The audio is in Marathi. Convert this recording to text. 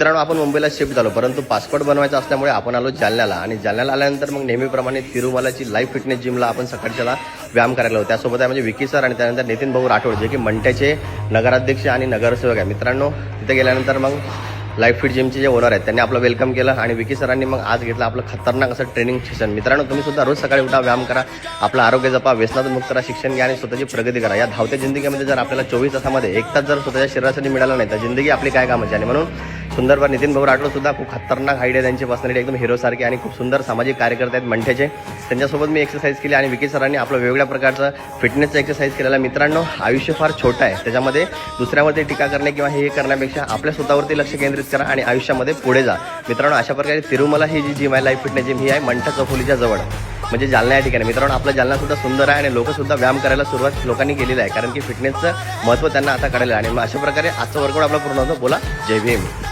मित्रांनो, आपण मुंबईला शिफ्ट झालो, परंतु पासपोर्ट बनवायचा असल्यामुळे आपण आलो जालन्याला. आणि जालन्याला आल्यानंतर मग नेहमीप्रमाणे तिरुमलाची लाईव्ह फिटनेस जिमला आपण सकाळच्याला व्यायाम करायला होतो. त्यासोबत आहे म्हणजे विकी सर आणि त्यानंतर नितीन भाऊ राठोड, जे की मंठ्याचे नगराध्यक्ष आणि नगरसेवक आहे. मित्रांनो, तिथे गेल्यानंतर मग लाईव्ह फिट जिमचे जे ओनर आहेत त्यांनी आपलं वेलकम केलं आणि विकी सरांनी मग आज घेतलं आपलं खतरनाक असं ट्रेनिंग सेशन. मित्रांनो, तुम्ही सुद्धा रोज सकाळी उठा, व्यायाम करा, आपलं आरोग्य जपा, व्यसनातून मुक्त करा, शिक्षण घ्या आणि स्वतःची प्रगती करा. या धावत्या जिंदगीमध्ये जर आपल्याला 24 तासामध्ये 1 तास जर स्वतःच्या शरीरासाठी मिळाला नाही तर जिंदगी आपली काय कामाची. आणि म्हणून सुंदरवर नितीन भाऊ राठोड सुद्धा खूप खतरनाक हाईट आहे त्यांची, पर्सनॅलिटी एकदम हिरोसारखी आणि खूप सुंदर सामाजिक कार्यकर्ते आहेत मंठ्याचे. त्यांच्यासोबत मी एक्सरसाइज केली आणि विकी सरांनी आपलं वेगवेगळ्या प्रकारचं फिटनेसचं एक्सरसाइज केलेला. मित्रांनो, आयुष्य फार छोटं आहे, त्याच्यामध्ये दुसऱ्यावरती टीका करणे किंवा हे करण्यापेक्षा आपल्या स्वतःवरती लक्ष केंद्रित करा आणि आयुष्यामध्ये पुढे जा. मित्रांनो, अशा प्रकारे तिरुमला ही जी जिम आहे, लाईव्ह फिटनेस जिम, ही आहे मंठा चौफुलीच्या जवळ, म्हणजे जालना या ठिकाणी. मित्रांनो, आपला जालना सुद्धा सुंदर आहे आणि लोकसुद्धा व्यायाम करायला सुरुवात लोकांनी केलेलं आहे, कारण की फिटनेसचं महत्त्व त्यांना आता कळलं आहे. आणि मग अशा प्रकारे आजचं वर्कआउट आपला पूर्ण होतो. बोला जय भीम.